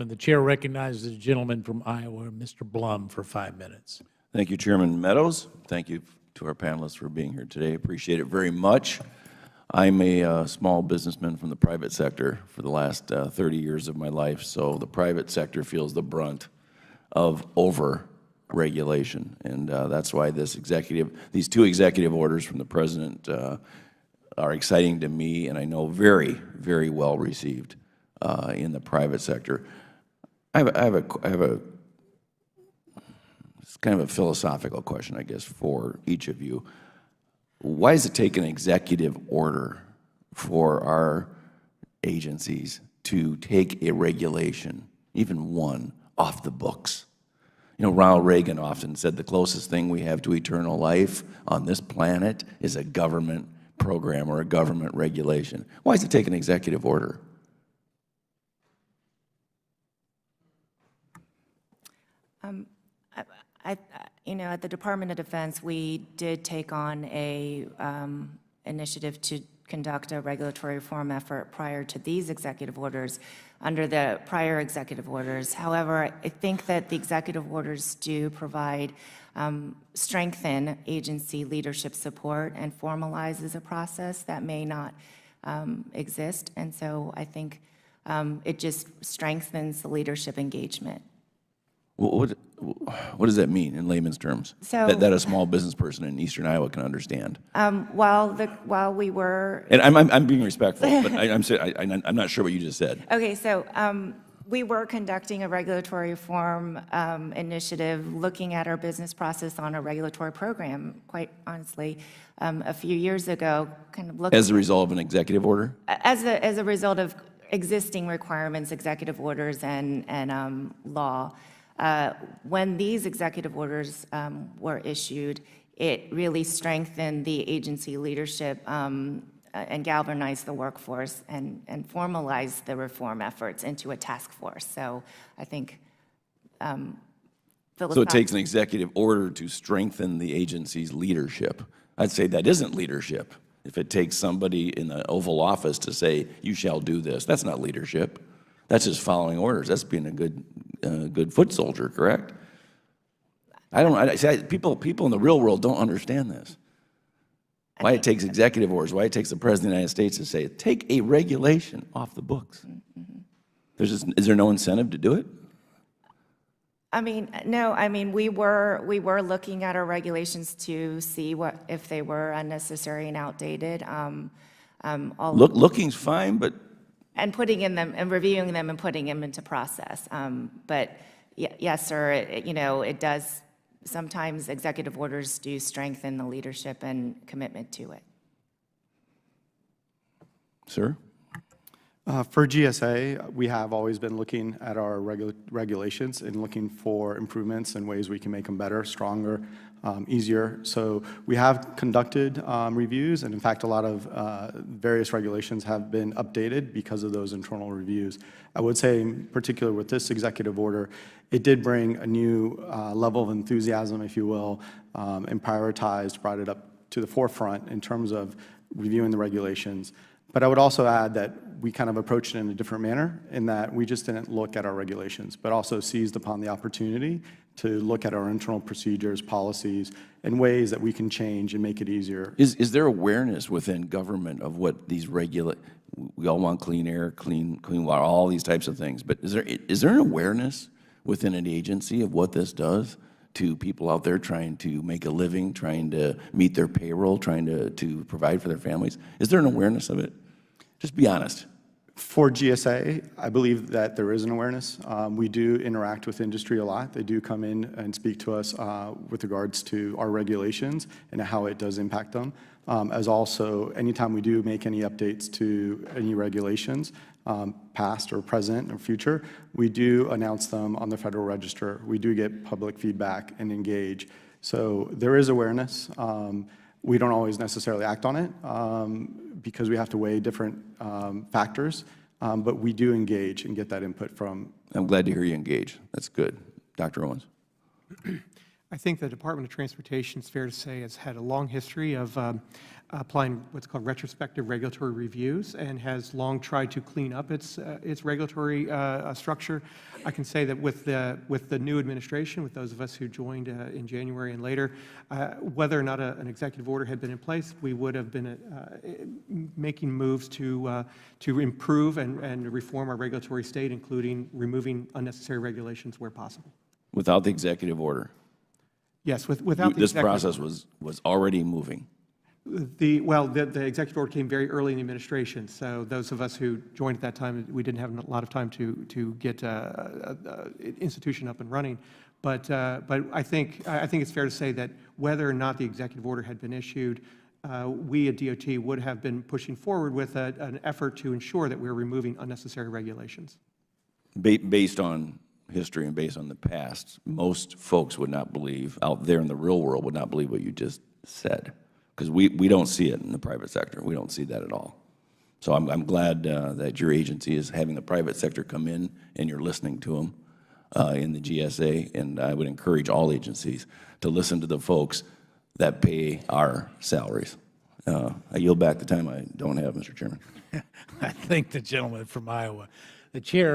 And the chair recognizes the gentleman from Iowa, Mr. Blum, for 5 minutes. Thank you, Chairman Meadows. Thank you to our panelists for being here today. Appreciate it very much. I'm a small businessman from the private sector for the last 30 years of my life, so the private sector feels the brunt of over-regulation, and that's why these two executive orders from the President are exciting to me, and I know very, very well received in the private sector. I have a it's kind of a philosophical question, I guess, for each of you. Why does it take an executive order for our agencies to take a regulation, even one, off the books? You know, Ronald Reagan often said the closest thing we have to eternal life on this planet is a government program or a government regulation. Why does it take an executive order? You know, at the Department of Defense, we did take on a initiative to conduct a regulatory reform effort prior to these executive orders, under the prior executive orders. However, I think that the executive orders do provide, strengthen agency leadership support and formalizes a process that may not exist. And so I think it just strengthens the leadership engagement. What does that mean in layman's terms? So, that a small business person in Eastern Iowa can understand. While we were, And I'm being respectful, but I'm not sure what you just said. okay, so we were conducting a regulatory reform initiative, looking at our business process on a regulatory program. Quite honestly, a few years ago, kind of looking As a result of an executive order? as a result of existing requirements, executive orders, and law. When these executive orders were issued, it really strengthened the agency leadership and galvanized the workforce and formalized the reform efforts into a task force. So I think So it takes an executive order to strengthen the agency's leadership. I'd say that isn't leadership. If it takes somebody in the Oval Office to say, you shall do this, that's not leadership. That's just following orders. That's being a good foot soldier, correct? People in the real world don't understand this. Why it takes executive orders, why it takes the President of the United States to say, take a regulation off the books. Is there no incentive to do it? I mean, no, I mean, we were looking at our regulations to see if they were unnecessary and outdated. Looking's fine, but and putting in them and reviewing them and putting them into process. But yes, sir, it does. Sometimes executive orders do strengthen the leadership and commitment to it. Sir? For GSA, we have always been looking at our regulations and looking for improvements and ways we can make them better, stronger, easier. So we have conducted reviews, and in fact, a lot of various regulations have been updated because of those internal reviews. I would say, in particular with this executive order, it did bring a new level of enthusiasm, if you will, and brought it up to the forefront in terms of reviewing the regulations. But I would also add that we kind of approached it in a different manner in that we just didn't look at our regulations, but also seized upon the opportunity to look at our internal procedures, policies, and ways that we can change and make it easier. Is there awareness within government of what these we all want clean air, clean water, all these types of things, but is there an awareness within an agency of what this does to people out there trying to make a living, trying to meet their payroll, trying to provide for their families? Is there an awareness of it? Just be honest. For GSA, I believe that there is an awareness. We do interact with industry a lot. They do come in and speak to us with regards to our regulations and how it does impact them. As also, anytime we do make any updates to any regulations, past or present or future, we do announce them on the Federal Register. We do get public feedback and engage. So there is awareness. We don't always necessarily act on it because we have to weigh different factors, but we do engage and get that input from. I'm glad to hear you engage. That's good. Dr. Owens. I think the Department of Transportation, it's fair to say, has had a long history of applying what's called retrospective regulatory reviews and has long tried to clean up its regulatory structure. I can say that with the new administration, with those of us who joined in January and later, whether or not an executive order had been in place, we would have been making moves to improve and reform our regulatory state, including removing unnecessary regulations where possible. Without the executive order? Yes, without the This executive process was already moving. The executive order came very early in the administration, so those of us who joined at that time, we didn't have a lot of time to get institution up and running. But I think it's fair to say that whether or not the executive order had been issued, we at DOT would have been pushing forward with an effort to ensure that we're removing unnecessary regulations. Based on history and based on the past, most folks would not believe, out there in the real world, would not believe what you just said. Because we don't see it in the private sector. We don't see that at all. So I'm glad that your agency is having the private sector come in and you're listening to them in the GSA. And I would encourage all agencies to listen to the folks that pay our salaries. I yield back the time I don't have, Mr. Chairman. I thank the gentleman from Iowa. The chair